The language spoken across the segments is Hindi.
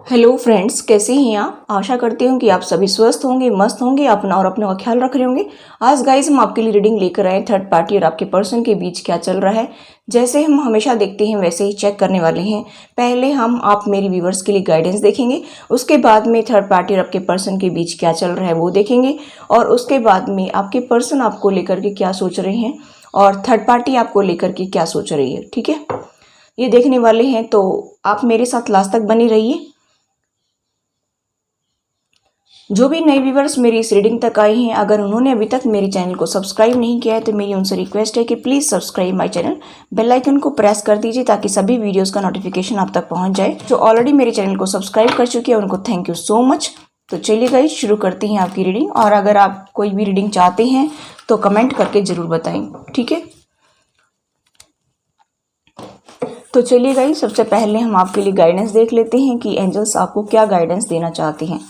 हेलो फ्रेंड्स, कैसे हैं आप। आशा करती हूँ कि आप सभी स्वस्थ होंगे, मस्त होंगे, अपना और अपने का ख्याल रख रहे होंगे। आज गाइस हम आपके लिए रीडिंग लेकर आए थर्ड पार्टी और आपके पर्सन के बीच क्या चल रहा है। जैसे हम हमेशा देखते हैं वैसे ही चेक करने वाले हैं। पहले हम आप मेरी व्यूवर्स के लिए गाइडेंस देखेंगे, उसके बाद में थर्ड पार्टी और आपके पर्सन के बीच क्या चल रहा है वो देखेंगे, और उसके बाद में आपके पर्सन आपको लेकर के क्या सोच रहे हैं और थर्ड पार्टी आपको लेकर के क्या सोच रही है। ठीक है, ये देखने वाले हैं, तो आप मेरे साथ लास्ट तक बने रहिए। जो भी नए व्यूवर्स मेरी इस रीडिंग तक आए हैं, अगर उन्होंने अभी तक मेरे चैनल को सब्सक्राइब नहीं किया है तो मेरी उनसे रिक्वेस्ट है कि please subscribe my channel, bell icon को प्रेस कर दीजिए ताकि सभी वीडियोस का नोटिफिकेशन आप तक पहुंच जाए। जो ऑलरेडी मेरे चैनल को सब्सक्राइब कर चुके हैं उनको थैंक यू सो मच। तो चलिए गाइस, शुरू करते हैं आपकी रीडिंग। और अगर आप कोई भी रीडिंग चाहते हैं तो कमेंट करके ज़रूर बताएं, ठीक है। तो चलिए गाइस, सबसे पहले हम आपके लिए गाइडेंस देख लेते हैं कि एंजल्स आपको क्या गाइडेंस देना चाहते हैं।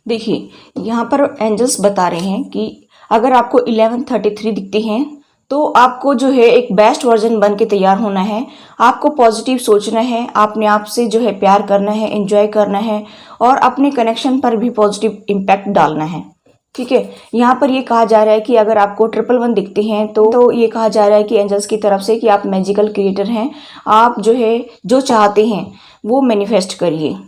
देखिए, यहाँ पर एंजल्स बता रहे हैं कि अगर आपको 1133 दिखते हैं तो आपको जो है एक बेस्ट वर्जन बन के तैयार होना है। आपको पॉजिटिव सोचना है, अपने आप से जो है प्यार करना है, एंजॉय करना है और अपने कनेक्शन पर भी पॉजिटिव इम्पैक्ट डालना है। ठीक है, यहाँ पर ये कहा जा रहा है कि अगर आपको 111 दिखते हैं तो ये कहा जा रहा है कि एंजल्स की तरफ से कि आप मैजिकल क्रिएटर हैं। आप जो है जो चाहते हैं वो मैनिफेस्ट करिए।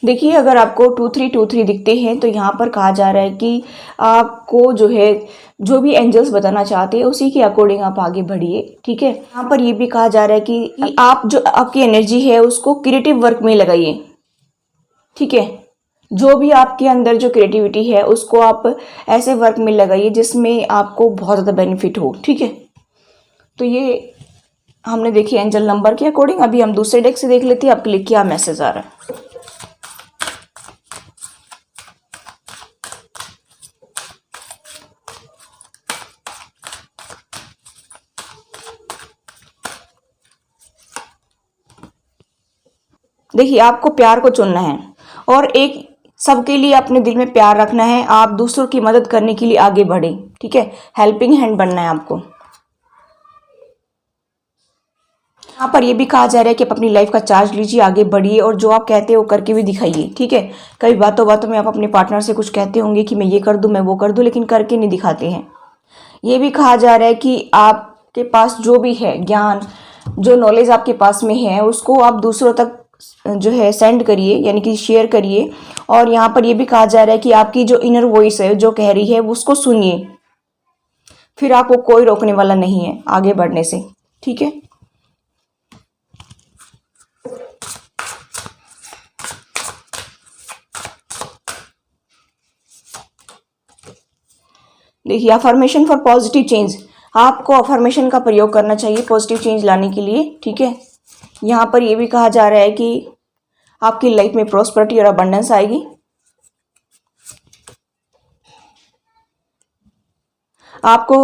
देखिए, अगर आपको 2323 दिखते हैं तो यहाँ पर कहा जा रहा है कि आपको जो है जो भी एंजल्स बताना चाहते हैं उसी के अकॉर्डिंग आप आगे बढ़िए। ठीक है, यहाँ पर ये भी कहा जा रहा है कि आप जो आपकी एनर्जी है उसको क्रिएटिव वर्क में लगाइए। ठीक है, जो भी आपके अंदर जो क्रिएटिविटी है उसको आप ऐसे वर्क में लगाइए जिसमें आपको बहुत ज़्यादा बेनिफिट हो। ठीक है, तो ये हमने देखी एंजल नंबर के अकॉर्डिंग। अभी हम दूसरे डेक से देख लेते हैं आपके लिए क्या मैसेज आ रहा है। देखिए, आपको प्यार को चुनना है और एक सबके लिए अपने दिल में प्यार रखना है। आप दूसरों की मदद करने के लिए आगे बढ़े। ठीक है, हेल्पिंग हैंड बनना है आपको। यहाँ पर यह भी कहा जा रहा है कि आप अपनी लाइफ का चार्ज लीजिए, आगे बढ़िए और जो आप कहते हो वो करके भी दिखाइए। ठीक है, कई बातों बातों में आप अपने पार्टनर से कुछ कहते होंगे कि मैं ये कर दूं, मैं वो कर दूं, लेकिन करके नहीं दिखाते हैं। ये भी कहा जा रहा है कि आपके पास जो भी है ज्ञान, जो नॉलेज आपके पास में है उसको आप दूसरों तक जो है सेंड करिए, यानी कि शेयर करिए। और यहाँ पर यह भी कहा जा रहा है कि आपकी जो इनर वॉइस है जो कह रही है उसको सुनिए, फिर आपको कोई रोकने वाला नहीं है आगे बढ़ने से। ठीक है, देखिए, अफर्मेशन फॉर पॉजिटिव चेंज। आपको अफर्मेशन का प्रयोग करना चाहिए पॉजिटिव चेंज लाने के लिए। ठीक है, यहाँ पर यह भी कहा जा रहा है कि आपकी लाइफ में प्रॉस्पेरिटी और अबंडेंस आएगी। आपको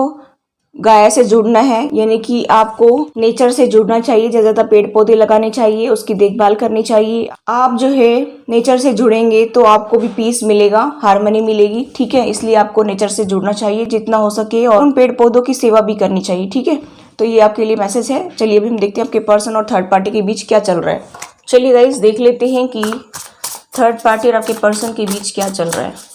गाय से जुड़ना है, यानी कि आपको नेचर से जुड़ना चाहिए, ज़्यादा पेड़ पौधे लगाने चाहिए, उसकी देखभाल करनी चाहिए। आप जो है नेचर से जुड़ेंगे तो आपको भी पीस मिलेगा, हार्मनी मिलेगी। ठीक है, इसलिए आपको नेचर से जुड़ना चाहिए जितना हो सके और उन पेड़ पौधों की सेवा भी करनी चाहिए। ठीक है, तो ये आपके लिए मैसेज है। चलिए अभी हम देखते हैं आपके पर्सन और थर्ड पार्टी के बीच क्या चल रहा है। चलिए गाइस, देख लेते हैं कि थर्ड पार्टी और आपके पर्सन के बीच क्या चल रहा है।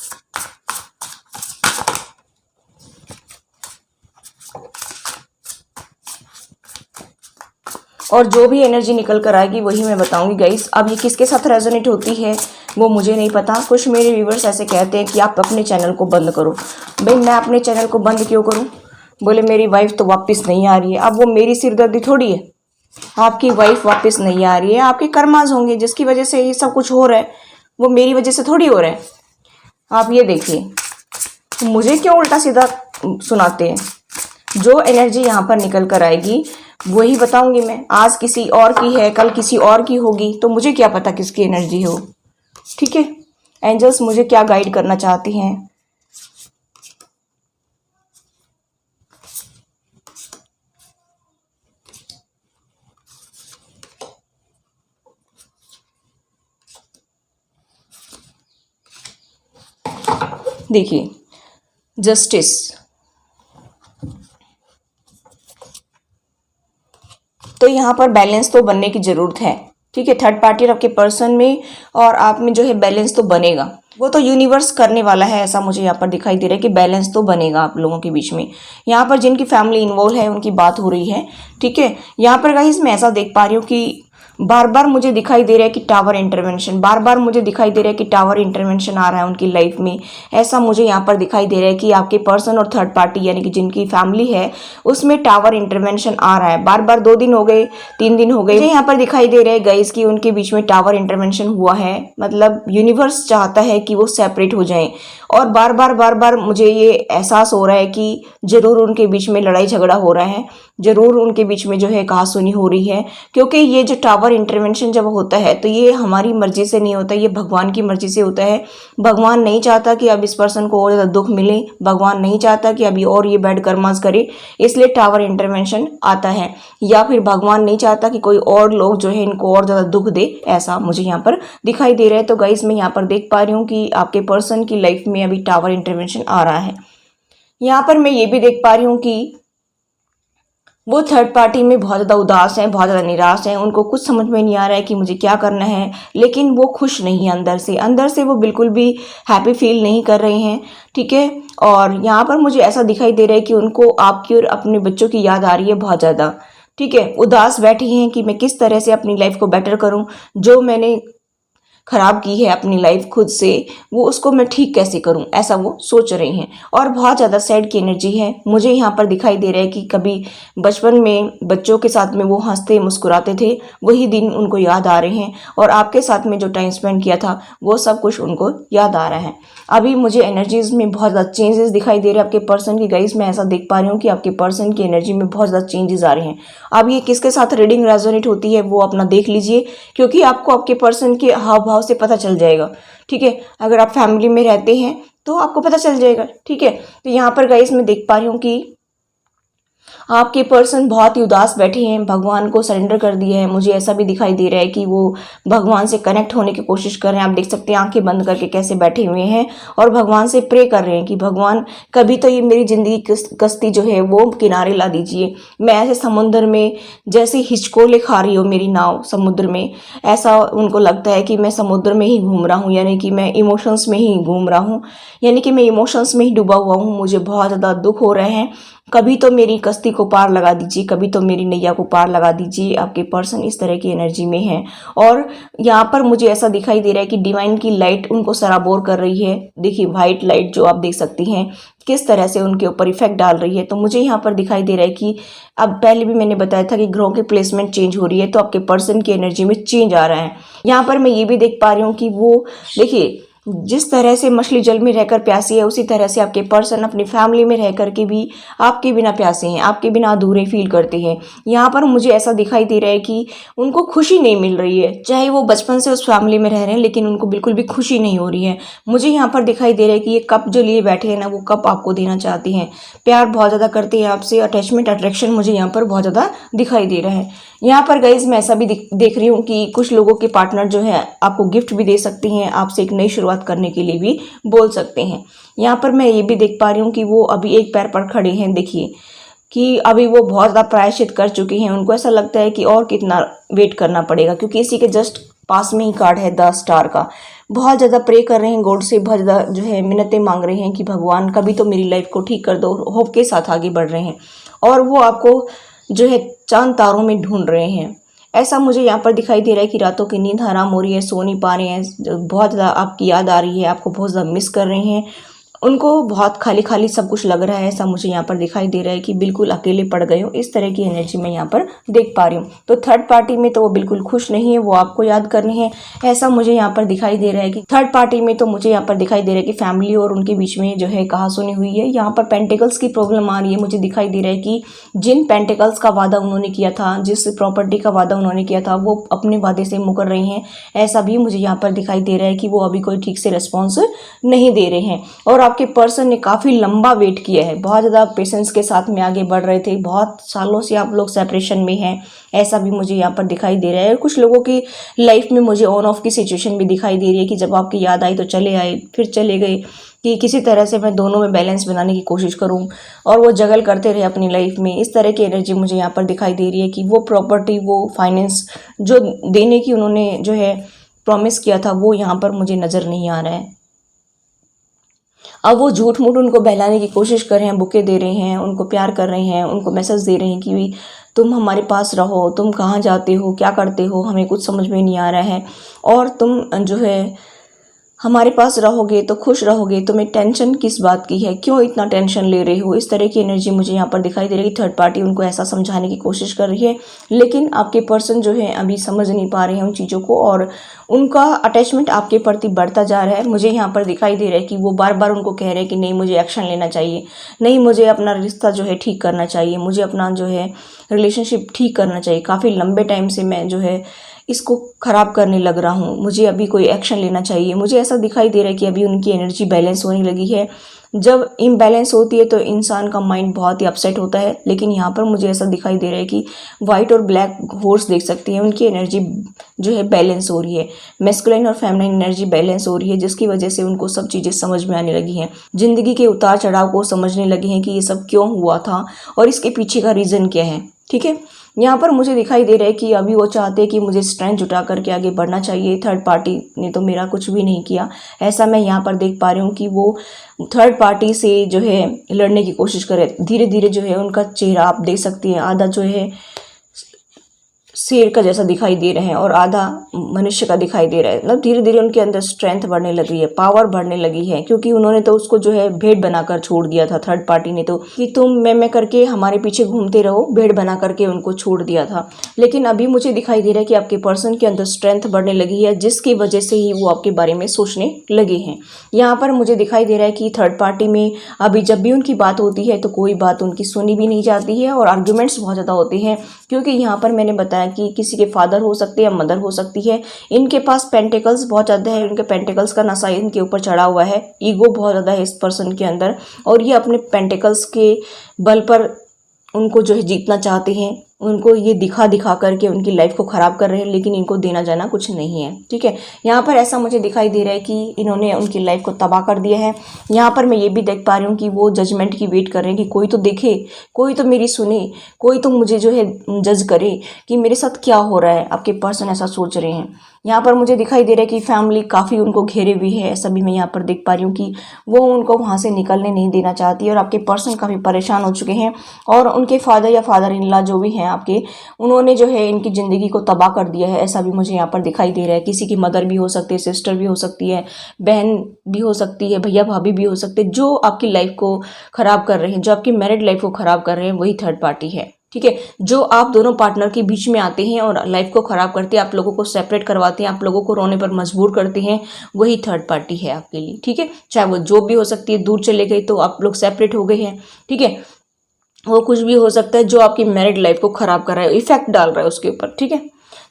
और जो भी एनर्जी निकल कर आएगी वही मैं बताऊंगी गाइस। अब ये किसके साथ रेजोनेट होती है वो मुझे नहीं पता। कुछ मेरे व्यूवर्स ऐसे कहते हैं कि आप अपने चैनल को बंद करो। भाई, मैं अपने चैनल को बंद क्यों करूं? बोले मेरी वाइफ तो वापस नहीं आ रही है। अब वो मेरी सिरदर्दी थोड़ी है, आपकी वाइफ वापस नहीं आ रही है, आपके कर्माज होंगे जिसकी वजह से ये सब कुछ हो रहा है, वो मेरी वजह से थोड़ी हो रहा है। आप ये देखिए, तो मुझे क्यों उल्टा सीधा सुनाते हैं। जो एनर्जी यहाँ पर निकल कर आएगी वही बताऊंगी मैं। आज किसी और की है, कल किसी और की होगी, तो मुझे क्या पता किसकी एनर्जी हो। ठीक है, एंजल्स मुझे क्या गाइड करना चाहती हैं। देखिए जस्टिस, तो यहाँ पर बैलेंस तो बनने की ज़रूरत है। ठीक है, थर्ड पार्टी और आपके पर्सन में और आप में जो है बैलेंस तो बनेगा, वो तो यूनिवर्स करने वाला है, ऐसा मुझे यहाँ पर दिखाई दे रहा है कि बैलेंस तो बनेगा आप लोगों के बीच में। यहाँ पर जिनकी फैमिली इन्वॉल्व है उनकी बात हो रही है। ठीक है, यहाँ पर गाइस मैं ऐसा देख पा रही हूँ कि बार बार मुझे दिखाई दे रहा है कि टावर इंटरवेंशन, बार बार मुझे दिखाई दे रहा है कि टावर इंटरवेंशन आ रहा है उनकी लाइफ में। ऐसा मुझे यहाँ पर दिखाई दे रहा है कि आपके पर्सन और थर्ड पार्टी यानी कि जिनकी फैमिली है उसमें टावर इंटरवेंशन आ रहा है। बार बार 2 दिन हो गए, 3 दिन हो गए, मुझे यहाँ पर दिखाई दे रहा है गाइस कि उनके बीच में टावर इंटरवेंशन हुआ है। मतलब यूनिवर्स चाहता है कि वो सेपरेट हो जाएं और बार बार मुझे ये एहसास हो रहा है कि जरूर उनके बीच में लड़ाई झगड़ा हो रहा है, जरूर उनके बीच में जो है कहासुनी हो रही है। क्योंकि ये जो टावर इंटरवेंशन जब होता है तो ये हमारी मर्जी से नहीं होता, ये भगवान की मर्जी से होता है। भगवान नहीं चाहता कि अब इस पर्सन को और ज़्यादा दुख मिले, भगवान नहीं चाहता कि अभी और ये बैड कर्मास करे, इसलिए टावर इंटरवेंशन आता है। या फिर भगवान नहीं चाहता कि कोई और लोग जो है इनको और ज़्यादा दुख दे, ऐसा मुझे यहाँ पर दिखाई दे रहा है। तो गाइस मैं यहाँ पर देख पा रही हूँ कि आपके पर्सन की लाइफ में अभी टावर इंटरवेंशन आ रहा है। यहाँ पर मैं ये भी देख पा रही हूँ कि वो थर्ड पार्टी में बहुत ज़्यादा उदास हैं, बहुत ज़्यादा निराश हैं, उनको कुछ समझ में नहीं आ रहा है कि मुझे क्या करना है, लेकिन वो खुश नहीं है अंदर से वो बिल्कुल भी हैप्पी फील नहीं कर रहे हैं। ठीक है, और यहाँ पर मुझे ऐसा दिखाई दे रहा है कि उनको आपकी और अपने बच्चों की याद आ रही है बहुत ज़्यादा। ठीक है, उदास बैठी हैं कि मैं किस तरह से अपनी लाइफ को बेटर करूँ, जो मैंने खराब की है अपनी लाइफ खुद से, वो उसको मैं ठीक कैसे करूं, ऐसा वो सोच रही हैं। और बहुत ज़्यादा सैड की एनर्जी है मुझे यहाँ पर दिखाई दे रहा है कि कभी बचपन में बच्चों के साथ में वो हंसते मुस्कुराते थे, वही दिन उनको याद आ रहे हैं और आपके साथ में जो टाइम स्पेंड किया था वो सब कुछ उनको याद आ रहा है। अभी मुझे एनर्जीज में बहुत ज़्यादा चेंजेस दिखाई दे रहे हैं आपके पर्सन की। गाइस मैं ऐसा देख पा रही हूँ कि आपके पर्सन की एनर्जी में बहुत ज़्यादा चेंजेस आ रहे हैं। अब ये किसके साथ रीडिंग रेजोनेट होती है वो अपना देख लीजिए, क्योंकि आपको आपके पर्सन के हाव भाव से पता चल जाएगा। ठीक है, अगर आप फैमिली में रहते हैं तो आपको पता चल जाएगा। ठीक है, तो यहाँ पर गाइस मैं देख पा रही हूँ कि आपके पर्सन बहुत ही उदास बैठे हैं, भगवान को सरेंडर कर दिए हैं। मुझे ऐसा भी दिखाई दे रहा है कि वो भगवान से कनेक्ट होने की कोशिश कर रहे हैं। आप देख सकते हैं आंखें बंद करके कैसे बैठे हुए हैं और भगवान से प्रे कर रहे हैं कि भगवान कभी तो ये मेरी ज़िंदगी कश्ती जो है वो किनारे ला दीजिए। मैं ऐसे समुद्र में जैसे हिचकोले खा रही हूँ मेरी नाव समुद्र में, ऐसा उनको लगता है कि मैं समुद्र में ही घूम रहा हूँ, यानी कि मैं इमोशंस में ही घूम रहा हूँ, यानी कि मैं इमोशंस में ही डूबा हुआ हूँ। मुझे बहुत ज़्यादा दुख हो रहे हैं, कभी तो मेरी कश्ती को पार लगा दीजिए, कभी तो मेरी नैया को पार लगा दीजिए। आपके पर्सन इस तरह की एनर्जी में है और यहाँ पर मुझे ऐसा दिखाई दे रहा है कि डिवाइन की लाइट उनको सराबोर कर रही है। देखिए वाइट लाइट जो आप देख सकती हैं किस तरह से उनके ऊपर इफेक्ट डाल रही है। तो मुझे यहाँ पर दिखाई दे रहा है कि अब पहले भी मैंने बताया था कि ग्रहों की प्लेसमेंट चेंज हो रही है, तो आपके पर्सन की एनर्जी में चेंज आ रहा है। यहाँ पर मैं ये भी देख पा रही हूँ कि वो देखिए जिस तरह से मछली जल में रहकर प्यासी है, उसी तरह से आपके पर्सन अपनी फैमिली में रह कर के भी आपके बिना प्यासे हैं, आपके बिना अधूरे फील करते हैं। यहाँ पर मुझे ऐसा दिखाई दे रहा है कि उनको खुशी नहीं मिल रही है, चाहे वो बचपन से उस फैमिली में रह रहे हैं, लेकिन उनको बिल्कुल भी खुशी नहीं हो रही है। मुझे यहाँ पर दिखाई दे रहा है कि ये कप जो लिए बैठे हैं ना, वो कप आपको देना चाहती हैं, प्यार बहुत ज़्यादा करते हैं आपसे, अटैचमेंट अट्रैक्शन मुझे यहाँ पर बहुत ज़्यादा दिखाई दे रहा है। यहाँ पर गाइज मैं ऐसा भी देख रही हूँ कि कुछ लोगों के पार्टनर जो है आपको गिफ्ट भी दे सकती हैं, आपसे एक नई शुरुआत करने के लिए भी बोल सकते हैं। यहाँ पर मैं ये भी देख पा रही हूँ कि वो अभी एक पैर पर खड़े हैं। देखिए कि अभी वो बहुत ज़्यादा प्रायश्चित कर चुके हैं, उनको ऐसा लगता है कि और कितना वेट करना पड़ेगा, क्योंकि इसी के जस्ट पास में ही कार्ड है 10 स्टार का। बहुत ज़्यादा प्रे कर रहे हैं गॉड से, बहुत ज़्यादा जो है मिन्नतें मांग रहे हैं कि भगवान कभी तो मेरी लाइफ को ठीक कर दो, होप के साथ आगे बढ़ रहे हैं और वो आपको जो है चांद तारों में ढूंढ रहे हैं। ऐसा मुझे यहाँ पर दिखाई दे रहा है कि रातों की नींद हराम हो रही है, सो नहीं पा रहे हैं, बहुत ज़्यादा आपकी याद आ रही है, आपको बहुत ज़्यादा मिस कर रहे हैं, उनको बहुत खाली खाली सब कुछ लग रहा है। ऐसा मुझे यहाँ पर दिखाई दे रहा है कि बिल्कुल अकेले पड़ गए हो, इस तरह की एनर्जी मैं यहाँ पर देख पा रही हूँ। तो थर्ड पार्टी में तो वो बिल्कुल खुश नहीं है, वो आपको याद कर रहे हैं, ऐसा मुझे यहाँ पर दिखाई दे रहा है कि थर्ड पार्टी में तो मुझे यहाँ पर दिखाई दे रहा है कि फैमिली और उनके बीच में जो है कहासुनी हुई है। यहाँ पर पेंटिकल्स की प्रॉब्लम आ रही है। मुझे दिखाई दे रहा है कि जिन पेंटिकल्स का वादा उन्होंने किया था, जिस प्रॉपर्टी का वादा उन्होंने किया था, वो अपने वादे से मुकर रहे हैं। ऐसा भी मुझे यहाँ पर दिखाई दे रहा है कि वो अभी कोई ठीक से रिस्पॉन्स नहीं दे रहे हैं और आपके पर्सन ने काफ़ी लंबा वेट किया है, बहुत ज़्यादा पेशेंस के साथ में आगे बढ़ रहे थे, बहुत सालों से आप लोग सेपरेशन में हैं, ऐसा भी मुझे यहाँ पर दिखाई दे रहा है। कुछ लोगों की लाइफ में मुझे ऑन ऑफ की सिचुएशन भी दिखाई दे रही है कि जब आपकी याद आई तो चले आए, फिर चले गए, कि किसी तरह से मैं दोनों में बैलेंस बनाने की कोशिश करूं और वो जगल करते रहे अपनी लाइफ में। इस तरह की एनर्जी मुझे यहाँ पर दिखाई दे रही है कि वो प्रॉपर्टी, वो फाइनेंस जो देने की उन्होंने जो है प्रॉमिस किया था, वो यहाँ पर मुझे नज़र नहीं आ रहा है। अब वो झूठ मूठ उनको बहलाने की कोशिश कर रहे हैं, बुके दे रहे हैं, उनको प्यार कर रहे हैं, उनको मैसेज दे रहे हैं कि तुम हमारे पास रहो, तुम कहाँ जाते हो, क्या करते हो, हमें कुछ समझ में नहीं आ रहा है, और तुम जो है हमारे पास रहोगे तो खुश रहोगे, तुम्हें टेंशन किस बात की है, क्यों इतना टेंशन ले रहे हो। इस तरह की एनर्जी मुझे यहाँ पर दिखाई दे रही है। थर्ड पार्टी उनको ऐसा समझाने की कोशिश कर रही है, लेकिन आपके पर्सन जो है अभी समझ नहीं पा रहे हैं उन चीज़ों को, और उनका अटैचमेंट आपके प्रति बढ़ता जा रहा है। मुझे यहाँ पर दिखाई दे रहा है कि वो बार बार उनको कह रहे हैं कि नहीं, मुझे एक्शन लेना चाहिए, नहीं, मुझे अपना रिश्ता जो है ठीक करना चाहिए, मुझे अपना जो है रिलेशनशिप ठीक करना चाहिए। काफ़ी लंबे टाइम से मैं जो है इसको ख़राब करने लग रहा हूँ, मुझे अभी कोई एक्शन लेना चाहिए। मुझे ऐसा दिखाई दे रहा है कि अभी उनकी एनर्जी बैलेंस होने लगी है। जब इम्बैलेंस होती है तो इंसान का माइंड बहुत ही अपसेट होता है, लेकिन यहाँ पर मुझे ऐसा दिखाई दे रहा है कि वाइट और ब्लैक हॉर्स देख सकती हैं, उनकी एनर्जी जो है बैलेंस हो रही है, मैस्कुलाइन और फेमिनाइन एनर्जी बैलेंस हो रही है, जिसकी वजह से उनको सब चीज़ें समझ में आने लगी हैं, ज़िंदगी के उतार चढ़ाव को समझने लगे हैं कि ये सब क्यों हुआ था और इसके पीछे का रीज़न क्या है। ठीक है, यहाँ पर मुझे दिखाई दे रहा है कि अभी वो चाहते हैं कि मुझे स्ट्रेंथ जुटा करके आगे बढ़ना चाहिए। थर्ड पार्टी ने तो मेरा कुछ भी नहीं किया, ऐसा मैं यहाँ पर देख पा रही हूँ कि वो थर्ड पार्टी से जो है लड़ने की कोशिश करे। धीरे धीरे जो है उनका चेहरा आप देख सकती हैं, आधा जो है शेर का जैसा दिखाई दे रहे हैं और आधा मनुष्य का दिखाई दे रहा है। मतलब धीरे धीरे उनके अंदर स्ट्रेंथ बढ़ने लगी है, पावर बढ़ने लगी है, क्योंकि उन्होंने तो उसको जो है भेड़ बनाकर छोड़ दिया था। थर्ड पार्टी ने तो कि तुम मैं करके हमारे पीछे घूमते रहो, भेड़ बना करके उनको छोड़ दिया था। लेकिन अभी मुझे दिखाई दे रहा है कि आपके पर्सन के अंदर स्ट्रेंथ बढ़ने लगी है, जिसकी वजह से ही वो आपके बारे में सोचने लगे हैं। यहाँ पर मुझे दिखाई दे रहा है कि थर्ड पार्टी में अभी जब भी उनकी बात होती है तो कोई बात उनकी सुनी भी नहीं जाती है और आर्ग्यूमेंट्स बहुत ज़्यादा होते हैं, क्योंकि यहाँ पर मैंने बताया कि किसी के फादर हो सकते हैं या मदर हो सकती है। इनके पास पेंटिकल्स बहुत ज़्यादा है, इनके पेंटिकल्स का नशा इनके ऊपर चढ़ा हुआ है, ईगो बहुत ज़्यादा है इस पर्सन के अंदर, और ये अपने पेंटिकल्स के बल पर उनको जो है जीतना चाहते हैं, उनको ये दिखा दिखा करके उनकी लाइफ को ख़राब कर रहे हैं, लेकिन इनको देना जाना कुछ नहीं है। ठीक है, यहाँ पर ऐसा मुझे दिखाई दे रहा है कि इन्होंने उनकी लाइफ को तबाह कर दिया है। यहाँ पर मैं ये भी देख पा रही हूँ कि वो जजमेंट की वेट कर रहे हैं कि कोई तो देखे, कोई तो मेरी सुने, कोई तो मुझे जो है जज करे कि मेरे साथ क्या हो रहा है। आपके पर्सन ऐसा सोच रहे हैं। यहाँ पर मुझे दिखाई दे रहा है कि फैमिली काफ़ी उनको घेरे हुई है, ऐसा भी मैं यहाँ पर देख पा रही हूँ कि वो उनको वहाँ से निकलने नहीं देना चाहती, और आपके पर्सन काफ़ी परेशान हो चुके हैं, और उनके फादर या फादर इन लॉ जो भी हैं आपके, उन्होंने जो है इनकी ज़िंदगी को तबाह कर दिया है, ऐसा भी मुझे यहाँ पर दिखाई दे रहा है। किसी की मदर भी हो सकती है, सिस्टर भी हो सकती है, बहन भी हो सकती है, भैया भाभी भी हो सकते हैं, जो आपकी लाइफ को ख़राब कर रहे हैं, जो आपकी मैरिड लाइफ को ख़राब कर रहे हैं, वही थर्ड पार्टी है। ठीक है, जो आप दोनों पार्टनर के बीच में आते हैं और लाइफ को ख़राब करते हैं, आप लोगों को सेपरेट करवाते हैं, आप लोगों को रोने पर मजबूर करते हैं, वही थर्ड पार्टी है आपके लिए। ठीक है, चाहे वो जॉब भी हो सकती है, दूर चले गए तो आप लोग सेपरेट हो गए हैं। ठीक है, वो कुछ भी हो सकता है जो आपकी मैरिड लाइफ को ख़राब कर रहा है, इफेक्ट डाल रहा है उसके ऊपर। ठीक है,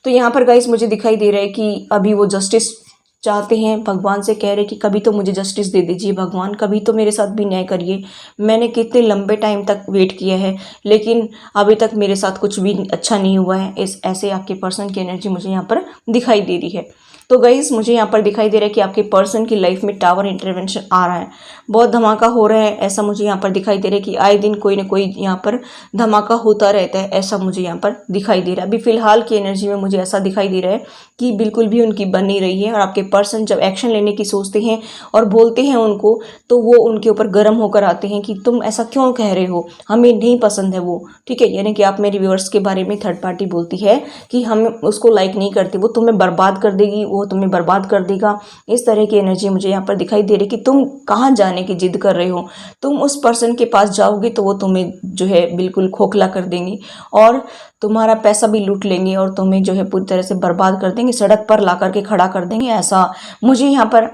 तो यहाँ पर गाइस मुझे दिखाई दे रहा है कि अभी वो जस्टिस चाहते हैं, भगवान से कह रहे कि कभी तो मुझे जस्टिस दे दीजिए भगवान, कभी तो मेरे साथ भी न्याय करिए। मैंने कितने लंबे टाइम तक वेट किया है, लेकिन अभी तक मेरे साथ कुछ भी अच्छा नहीं हुआ है। ऐसे आपके पर्सन की एनर्जी मुझे यहाँ पर दिखाई दे रही है। तो गाइस मुझे यहाँ पर दिखाई दे रहा है कि आपके पर्सन की लाइफ में टावर इंटरवेंशन आ रहा है, बहुत धमाका हो रहा है, ऐसा मुझे यहाँ पर दिखाई दे रहा है कि आए दिन कोई ना कोई यहाँ पर धमाका होता रहता है, ऐसा मुझे यहाँ पर दिखाई दे रहा है। अभी फिलहाल की एनर्जी में मुझे ऐसा दिखाई दे रहा है कि बिल्कुल भी उनकी बन नहीं रही है, और आपके पर्सन जब एक्शन लेने की सोचते हैं और बोलते हैं उनको, तो वो उनके ऊपर गर्म होकर आते हैं कि तुम ऐसा क्यों कह रहे हो, हमें नहीं पसंद है वो। ठीक है, यानी कि आप मेरे व्यूअर्स के बारे में थर्ड पार्टी बोलती है कि हम उसको लाइक नहीं करते, वो तुम्हें बर्बाद कर देगी, वो तुम्हें बर्बाद कर देगा। इस तरह की एनर्जी मुझे यहाँ पर दिखाई दे रही कि तुम कहाँ जाने की जिद कर रहे हो, तुम उस पर्सन के पास जाओगे तो वो तुम्हें जो है बिल्कुल खोखला कर देंगे और तुम्हारा पैसा भी लूट लेंगे और तुम्हें जो है पूरी तरह से बर्बाद कर देंगे, सड़क पर ला करके खड़ा कर देंगे, ऐसा मुझे यहाँ पर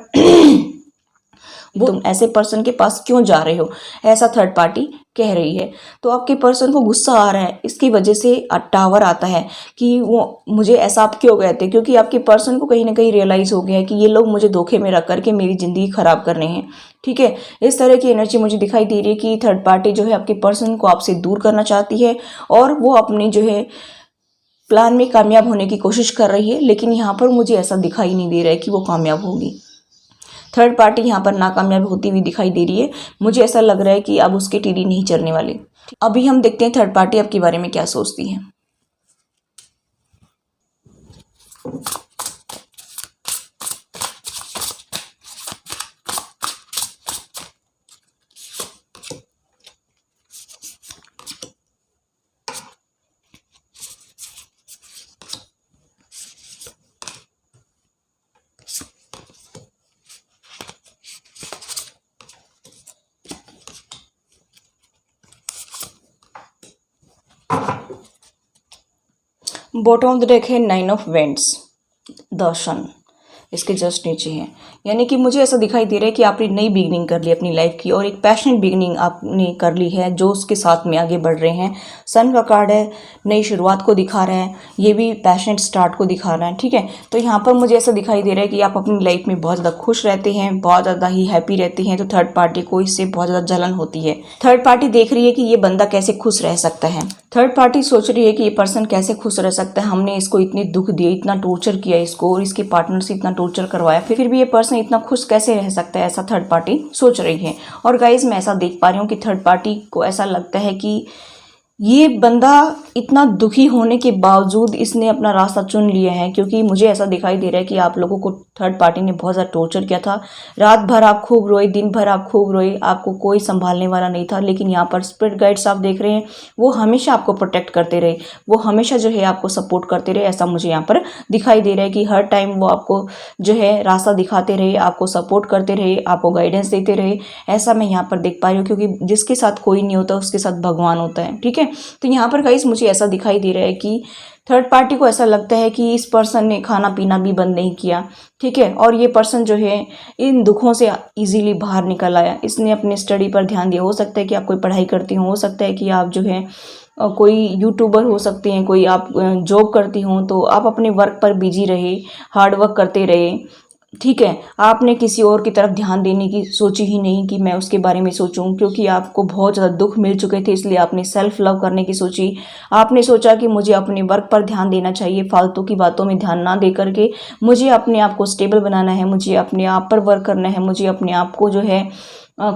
वो तुम ऐसे पर्सन के पास क्यों जा रहे हो, ऐसा थर्ड पार्टी कह रही है। तो आपके पर्सन को गुस्सा आ रहा है, इसकी वजह से टावर आता है कि वो मुझे ऐसा आप क्यों कहते, क्योंकि आपके पर्सन को कहीं ना कहीं रियलाइज़ हो गया है कि ये लोग मुझे धोखे में रख करके मेरी ज़िंदगी ख़राब कर रहे हैं। ठीक है, इस तरह की एनर्जी मुझे दिखाई दे रही है कि थर्ड पार्टी जो है आपके पर्सन को आपसे दूर करना चाहती है और वो अपनी जो है प्लान में कामयाब होने की कोशिश कर रही है, लेकिन यहाँ पर मुझे ऐसा दिखाई नहीं दे रहा है कि वो कामयाब होगी। थर्ड पार्टी यहाँ पर नाकामयाब होती हुई दिखाई दे रही है। मुझे ऐसा लग रहा है कि अब उसके टीडी नहीं चलने वाले। अभी हम देखते हैं थर्ड पार्टी आपके बारे में क्या सोचती है। बॉटम ऑफ द डेक है 9 ऑफ वेंट्स, द सन इसके जस्ट नीचे है। यानी कि मुझे ऐसा दिखाई दे रहा है कि आपने नई बिगनिंग कर ली अपनी लाइफ की और एक पैशनेट बिगनिंग आपने कर ली है जो उसके साथ में आगे बढ़ रहे हैं। सन का कार्ड है, नई शुरुआत को दिखा रहा है, ये भी पैशनेट स्टार्ट को दिखा रहा है। ठीक है, तो यहाँ पर मुझे ऐसा दिखाई दे रहा है कि आप अपनी लाइफ में बहुत ज़्यादा खुश रहते हैं, बहुत ज़्यादा ही हैप्पी रहते हैं। तो थर्ड पार्टी को इससे बहुत ज़्यादा जलन होती है। थर्ड पार्टी देख रही है कि ये बंदा कैसे खुश रह सकता है। थर्ड पार्टी सोच रही है कि ये पर्सन कैसे खुश रह सकता है, हमने इसको इतनी दुख दिए, इतना टॉर्चर किया इसको और इसके पार्टनर से इतना टॉर्चर करवाया, फिर भी ये पर्सन इतना खुश कैसे रह सकता है, ऐसा थर्ड पार्टी सोच रही है। और गाइज मैं ऐसा देख पा रही हूँ कि थर्ड पार्टी को ऐसा लगता है कि ये बंदा इतना दुखी होने के बावजूद इसने अपना रास्ता चुन लिया है, क्योंकि मुझे ऐसा दिखाई दे रहा है कि आप लोगों को थर्ड पार्टी ने बहुत ज़्यादा टॉर्चर किया था। रात भर आप खूब रोए, दिन भर आप खूब रोए, आपको कोई संभालने वाला नहीं था। लेकिन यहाँ पर स्पिरिट गाइड्स आप देख रहे हैं, वो हमेशा आपको प्रोटेक्ट करते रहे, वो हमेशा जो है आपको सपोर्ट करते रहे। ऐसा मुझे यहाँ पर दिखाई दे रहा है कि हर टाइम वो आपको जो है रास्ता दिखाते रहे, आपको सपोर्ट करते रहे, आपको गाइडेंस देते रहे। ऐसा मैं यहाँ पर देख पा रही हूँ, क्योंकि जिसके साथ कोई नहीं होता उसके साथ भगवान होता है। ठीक है, तो यहाँ पर गाइस मुझे ऐसा दिखाई दे रहा है कि थर्ड पार्टी को ऐसा लगता है कि इस पर्सन ने खाना पीना भी बंद नहीं किया। ठीक है, और ये पर्सन जो है इन दुखों से इजीली बाहर निकल आया। इसने अपने स्टडी पर ध्यान दिया। हो सकता है कि आप कोई पढ़ाई करती हो सकता है कि आप जो है कोई यूट्यूबर हो सकते हैं, कोई आप जॉब करती हो, तो आप अपने वर्क पर बिजी रहे, हार्ड वर्क करते रहे। ठीक है, आपने किसी और की तरफ ध्यान देने की सोची ही नहीं कि मैं उसके बारे में सोचूं, क्योंकि आपको बहुत ज़्यादा दुख मिल चुके थे, इसलिए आपने सेल्फ लव करने की सोची। आपने सोचा कि मुझे अपने वर्क पर ध्यान देना चाहिए, फालतू की बातों में ध्यान ना दे करके मुझे अपने आप को स्टेबल बनाना है, मुझे अपने आप पर वर्क करना है, मुझे अपने आप को जो है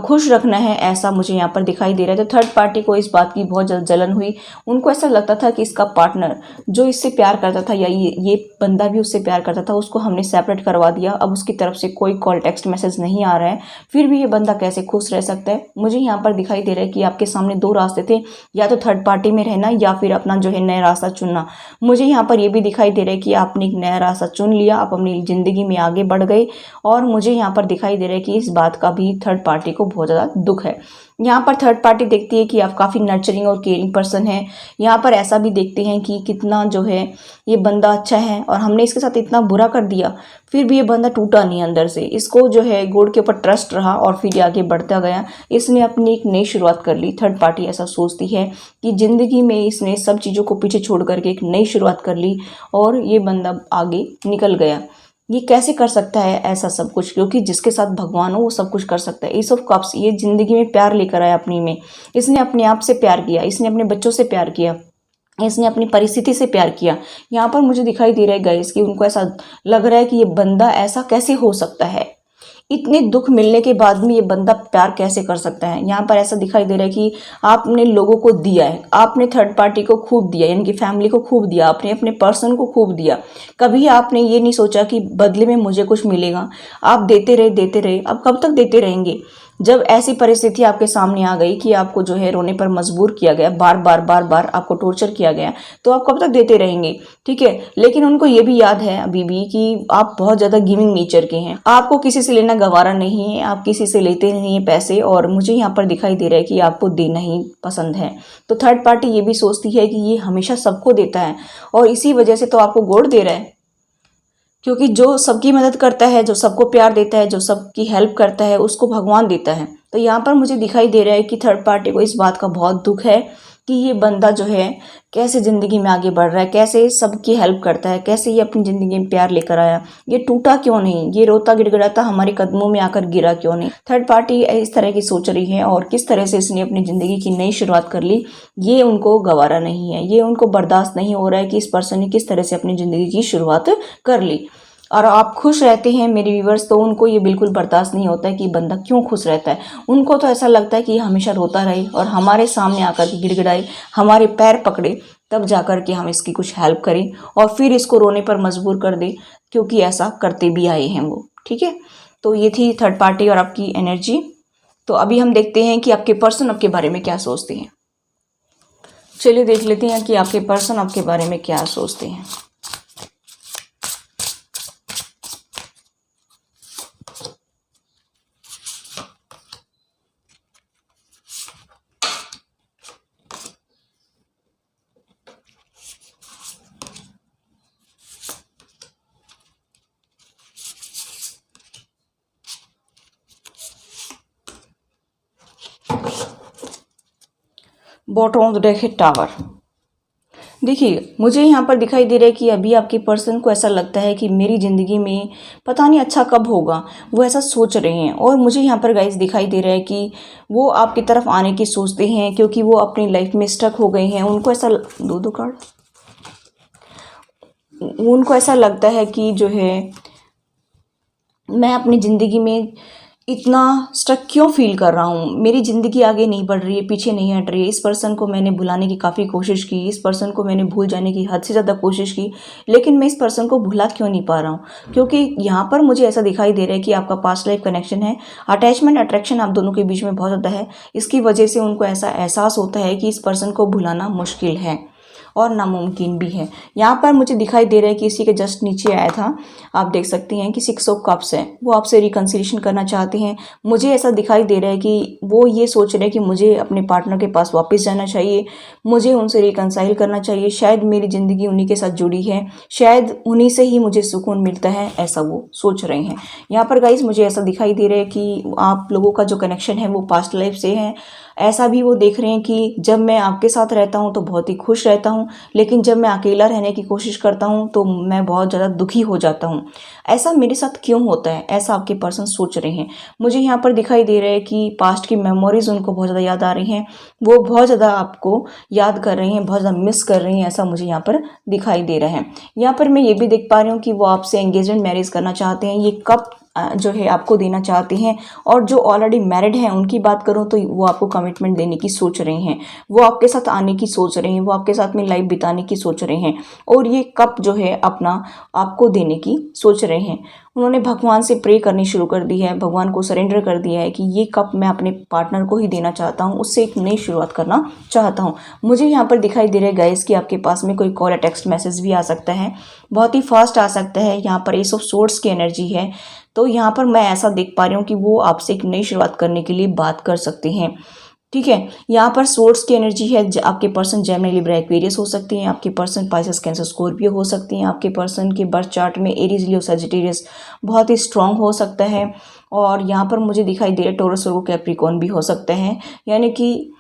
खुश रखना है। ऐसा मुझे यहाँ पर दिखाई दे रहा है। तो थर्ड पार्टी को इस बात की बहुत ज़्यादा जलन हुई। उनको ऐसा लगता था कि इसका पार्टनर जो इससे प्यार करता था या ये बंदा भी उससे प्यार करता था, उसको हमने सेपरेट करवा दिया। अब उसकी तरफ से कोई कॉल टेक्स्ट मैसेज नहीं आ रहा है, फिर भी ये बंदा कैसे खुश रह सकता है। मुझे यहाँ पर दिखाई दे रहा है कि आपके सामने दो रास्ते थे, या तो थर्ड पार्टी में रहना या फिर अपना जो है नया रास्ता चुनना। मुझे यहाँ पर यह भी दिखाई दे रहा है कि आपने एक नया रास्ता चुन लिया, आप अपनी ज़िंदगी में आगे बढ़ गए। और मुझे यहाँ पर दिखाई दे रहा है कि इस बात का भी थर्ड पार्टी को बहुत ज़्यादा दुख है। यहाँ पर थर्ड पार्टी देखती है कि आप काफ़ी नर्चरिंग और केयरिंग पर्सन हैं। यहाँ पर ऐसा भी देखते हैं कि कितना जो है ये बंदा अच्छा है और हमने इसके साथ इतना बुरा कर दिया, फिर भी ये बंदा टूटा नहीं अंदर से। इसको जो है गॉड के ऊपर ट्रस्ट रहा और फिर ये आगे बढ़ता गया। इसने अपनी एक नई शुरुआत कर ली। थर्ड पार्टी ऐसा सोचती है कि ज़िंदगी में इसने सब चीज़ों को पीछे छोड़ करके एक नई शुरुआत कर ली और ये बंदा आगे निकल गया। ये कैसे कर सकता है ऐसा सब कुछ, क्योंकि जिसके साथ भगवान हो वो सब कुछ कर सकता है। एस ऑफ कप्स ये ज़िंदगी में प्यार लेकर आया अपनी में। इसने अपने आप से प्यार किया, इसने अपने बच्चों से प्यार किया, इसने अपनी परिस्थिति से प्यार किया। यहाँ पर मुझे दिखाई दे रहा है गाइस कि उनको ऐसा लग रहा है कि ये बंदा ऐसा कैसे हो सकता है, इतने दुख मिलने के बाद में ये बंदा प्यार कैसे कर सकता है। यहाँ पर ऐसा दिखाई दे रहा है कि आपने लोगों को दिया है, आपने थर्ड पार्टी को खूब दिया, यानी कि फैमिली को खूब दिया, आपने अपने पर्सन को खूब दिया। कभी आपने ये नहीं सोचा कि बदले में मुझे कुछ मिलेगा। आप देते रहे। अब कब तक देते रहेंगे? जब ऐसी परिस्थिति आपके सामने आ गई कि आपको जो है रोने पर मजबूर किया गया, बार बार आपको टॉर्चर किया गया, तो आप कब तक देते रहेंगे? ठीक है, लेकिन उनको ये भी याद है अभी भी कि आप बहुत ज़्यादा गिविंग नेचर के हैं। आपको किसी से लेना गवारा नहीं है, आप किसी से लेते नहीं हैं पैसे, और मुझे यहाँ पर दिखाई दे रहा है कि आपको देना ही पसंद है। तो थर्ड पार्टी ये भी सोचती है कि ये हमेशा सबको देता है और इसी वजह से तो आपको गोड़ दे रहा है। क्योंकि जो सबकी मदद करता है, जो सबको प्यार देता है, जो सबकी हेल्प करता है, उसको भगवान देता है। तो यहाँ पर मुझे दिखाई दे रहा है कि थर्ड पार्टी को इस बात का बहुत दुख है कि ये बंदा जो है कैसे ज़िंदगी में आगे बढ़ रहा है, कैसे सबकी हेल्प करता है, कैसे ये अपनी ज़िंदगी में प्यार लेकर आया, ये टूटा क्यों नहीं, ये रोता गिड़गिड़ाता हमारे कदमों में आकर गिरा क्यों नहीं। थर्ड पार्टी इस तरह की सोच रही है और किस तरह से इसने अपनी ज़िंदगी की नई शुरुआत कर ली, ये उनको गवारा नहीं है, ये उनको बर्दाश्त नहीं हो रहा है कि इस पर्सन ने किस तरह से अपनी ज़िंदगी की शुरुआत कर ली। और आप खुश रहते हैं मेरे व्यूवर्स, तो उनको ये बिल्कुल बर्दाश्त नहीं होता है कि बंदा क्यों खुश रहता है। उनको तो ऐसा लगता है कि ये हमेशा रोता रहे और हमारे सामने आकर के गिड़गिड़ाए, हमारे पैर पकड़े, तब जाकर के हम इसकी कुछ हेल्प करें और फिर इसको रोने पर मजबूर कर दें, क्योंकि ऐसा करते भी आए हैं वो। ठीक है, तो ये थी थर्ड पार्टी और आपकी एनर्जी। तो अभी हम देखते हैं कि आपके पर्सन आपके बारे में क्या सोचते हैं। चलिए देख लेते हैं कि आपके पर्सन आपके बारे में क्या सोचते हैं। बॉटम ऑफ द डेक है टावर। देखिए, मुझे यहाँ पर दिखाई दे रहा है कि अभी आपके पर्सन को ऐसा लगता है कि मेरी ज़िंदगी में पता नहीं अच्छा कब होगा, वो ऐसा सोच रहे हैं। और मुझे यहाँ पर गाइस दिखाई दे रहा है कि वो आपकी तरफ आने की सोचते हैं, क्योंकि वो अपनी लाइफ में स्टक हो गए हैं। उनको ऐसा दो कार्ड, उनको ऐसा लगता है कि जो है मैं अपनी ज़िंदगी में इतना स्टक क्यों फील कर रहा हूँ, मेरी ज़िंदगी आगे नहीं बढ़ रही है, पीछे नहीं हट रही है। इस पर्सन को मैंने भुलाने की काफ़ी कोशिश की, इस पर्सन को मैंने भूल जाने की हद से ज़्यादा कोशिश की, लेकिन मैं इस पर्सन को भुला क्यों नहीं पा रहा हूँ। क्योंकि यहाँ पर मुझे ऐसा दिखाई दे रहा है कि आपका पास्ट लाइफ कनेक्शन है, अटैचमेंट अट्रैक्शन आप दोनों के बीच में बहुत ज़्यादा है। इसकी वजह से उनको ऐसा एहसास होता है कि इस पर्सन को भुलाना मुश्किल है और नामुमकिन भी है। यहाँ पर मुझे दिखाई दे रहा है कि इसी के जस्ट नीचे आया था, आप देख सकते हैं कि 6 ऑफ कप्स है, वो आपसे रिकन्सिलिएशन करना चाहते हैं। मुझे ऐसा दिखाई दे रहा है कि वो ये सोच रहे हैं कि मुझे अपने पार्टनर के पास वापस जाना चाहिए, मुझे उनसे रिकन्साइल करना चाहिए। शायद मेरी ज़िंदगी उन्हीं के साथ जुड़ी है, शायद उन्हीं से ही मुझे सुकून मिलता है, ऐसा वो सोच रहे हैं। यहाँ पर गाइस मुझे ऐसा दिखाई दे रहा है कि आप लोगों का जो कनेक्शन है वो पास्ट लाइफ से है। ऐसा भी वो देख रहे हैं कि जब मैं आपके साथ रहता हूँ तो बहुत ही खुश रहता हूँ, लेकिन जब मैं अकेला रहने की कोशिश करता हूँ तो मैं बहुत ज़्यादा दुखी हो जाता हूँ। ऐसा मेरे साथ क्यों होता है, ऐसा आपके पर्सन सोच रहे हैं। मुझे यहाँ पर दिखाई दे रहा है कि पास्ट की मेमोरीज उनको बहुत ज़्यादा याद आ रही हैं, वो बहुत ज़्यादा आपको याद कर रहे हैं, बहुत ज़्यादा मिस कर रही हैं, ऐसा मुझे यहाँ पर दिखाई दे रहा है। यहाँ पर मैं ये भी देख पा रही हूँ कि वो आपसे एंगेजमेंट मैरिज करना चाहते हैं, ये कब जो है आपको देना चाहते हैं। और जो ऑलरेडी मैरिड हैं उनकी बात करूं तो वो आपको कमिटमेंट देने की सोच रहे हैं, वो आपके साथ आने की सोच रहे हैं, वो आपके साथ में लाइफ बिताने की सोच रहे हैं। और ये कप जो है अपना आपको देने की सोच रहे हैं। उन्होंने भगवान से प्रे करनी शुरू कर दी है, भगवान को सरेंडर कर दिया है कि ये कप मैं अपने पार्टनर को ही देना चाहता हूँ, उससे एक नई शुरुआत करना चाहता हूँ। मुझे यहाँ पर दिखाई दे रहा है गाइस कि आपके पास में कोई कॉल या टेक्स्ट मैसेज भी आ सकता है, बहुत ही फास्ट आ सकता है। यहाँ पर एस ऑफ सोर्ड्स की एनर्जी है, तो यहाँ पर मैं ऐसा देख पा रही हूँ कि वो आपसे एक नई शुरुआत करने के लिए बात कर सकते हैं। ठीक है, यहाँ पर सोर्स की एनर्जी है, आपके पर्सन जेमिनी लिब्रा एक्वेरियस हो सकती हैं, आपके पर्सन पाइसेस कैंसर स्कॉर्पियो हो सकती हैं, आपके पर्सन के बर्थ चार्ट में एरीज लियो सजिटेरियस बहुत ही स्ट्रांग हो सकता है। और यहाँ पर मुझे दिखाई दे रहा है टोरस वर्गो कैप्रिकॉर्न भी हो सकते हैं, यानी कि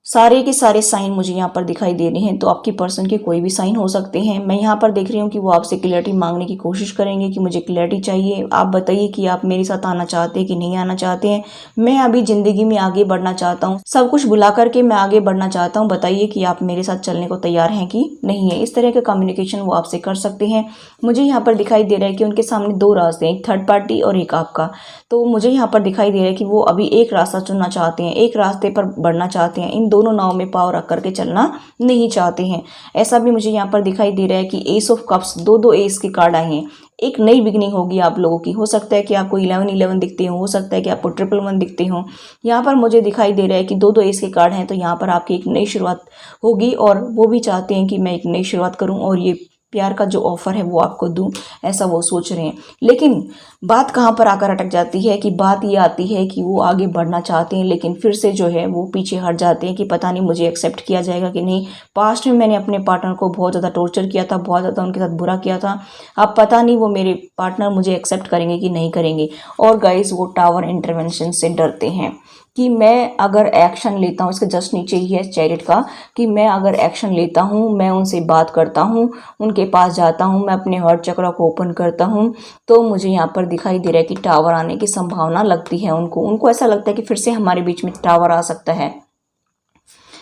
सारे के सारे साइन मुझे यहाँ पर दिखाई दे रहे हैं। तो आपकी पर्सन के कोई भी साइन हो सकते हैं। मैं यहाँ पर देख रही हूँ कि वो आपसे क्लैरिटी मांगने की कोशिश करेंगे कि मुझे क्लैरिटी चाहिए, आप बताइए कि आप मेरे साथ आना चाहते हैं कि नहीं आना चाहते हैं। मैं अभी ज़िंदगी में आगे बढ़ना चाहता हूँ, सब कुछ भुला करके मैं आगे बढ़ना चाहता हूँ, बताइए कि आप मेरे साथ चलने को तैयार हैं कि नहीं है। इस तरह का कम्युनिकेशन वो आपसे कर सकते हैं। मुझे यहाँ पर दिखाई दे रहा है कि उनके सामने दो रास्ते हैं, एक थर्ड पार्टी और एक आपका। तो मुझे यहाँ पर दिखाई दे रहा है कि वो अभी एक रास्ता चुनना चाहते हैं, एक रास्ते पर बढ़ना चाहते हैं, इन दोनों नाव में पाव रख करके चलना नहीं चाहते हैं। ऐसा भी मुझे यहाँ पर दिखाई दे रहा है कि एस ऑफ कप्स, दो एस के कार्ड आए हैं। एक नई बिगनिंग होगी आप लोगों की, हो सकता है कि आपको 11-11 दिखते हो सकता है कि आपको 111 दिखते हो। यहाँ पर मुझे दिखाई दे रहा है कि दो एस के कार्ड हैं, तो यहाँ पर आपकी एक नई शुरुआत होगी और वो भी चाहते हैं कि मैं एक नई शुरुआत करूँ और ये प्यार का जो ऑफ़र है वो आपको दूं, ऐसा वो सोच रहे हैं। लेकिन बात कहाँ पर आकर अटक जाती है कि बात ये आती है कि वो आगे बढ़ना चाहते हैं, लेकिन फिर से जो है वो पीछे हट जाते हैं कि पता नहीं मुझे एक्सेप्ट किया जाएगा कि नहीं। पास्ट में मैंने अपने पार्टनर को बहुत ज़्यादा टॉर्चर किया था, बहुत ज़्यादा उनके साथ बुरा किया था, अब पता नहीं वो मेरे पार्टनर मुझे एक्सेप्ट करेंगे कि नहीं करेंगे। और गाइस वो टावर इंटरवेंशन से डरते हैं कि मैं अगर एक्शन लेता हूँ, इसके जस्ट नीचे ही है चैरिट का, कि मैं अगर एक्शन लेता हूँ, मैं उनसे बात करता हूँ, उनके पास जाता हूँ, मैं अपने हार्ट चक्र को ओपन करता हूँ, तो मुझे यहाँ पर दिखाई दे रहा है कि टावर आने की संभावना लगती है उनको ऐसा लगता है कि फिर से हमारे बीच में टावर आ सकता है।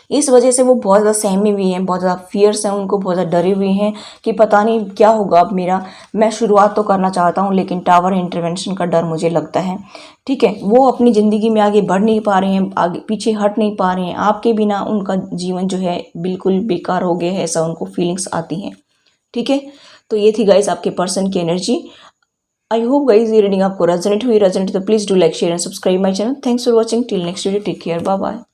इस वजह से वो बहुत ज़्यादा सहमे हुए हैं, बहुत ज़्यादा फियर्स हैं, उनको बहुत ज़्यादा डरे हुए हैं कि पता नहीं क्या होगा अब मेरा। मैं शुरुआत तो करना चाहता हूँ लेकिन टावर इंटरवेंशन का डर मुझे लगता है। ठीक है, वो अपनी ज़िंदगी में आगे बढ़ नहीं पा रहे हैं, आगे पीछे हट नहीं पा रहे हैं, आपके बिना उनका जीवन जो है बिल्कुल बेकार हो गया है, ऐसा उनको फीलिंग्स आती हैं। ठीक है, तो ये थी गाइज आपके पर्सन की एनर्जी। आई होप गाइज ये रीडिंग आपको रेजोनेट हुई तो please do like share and subscribe my channel. Thanks for watching, till next video, take care, bye bye.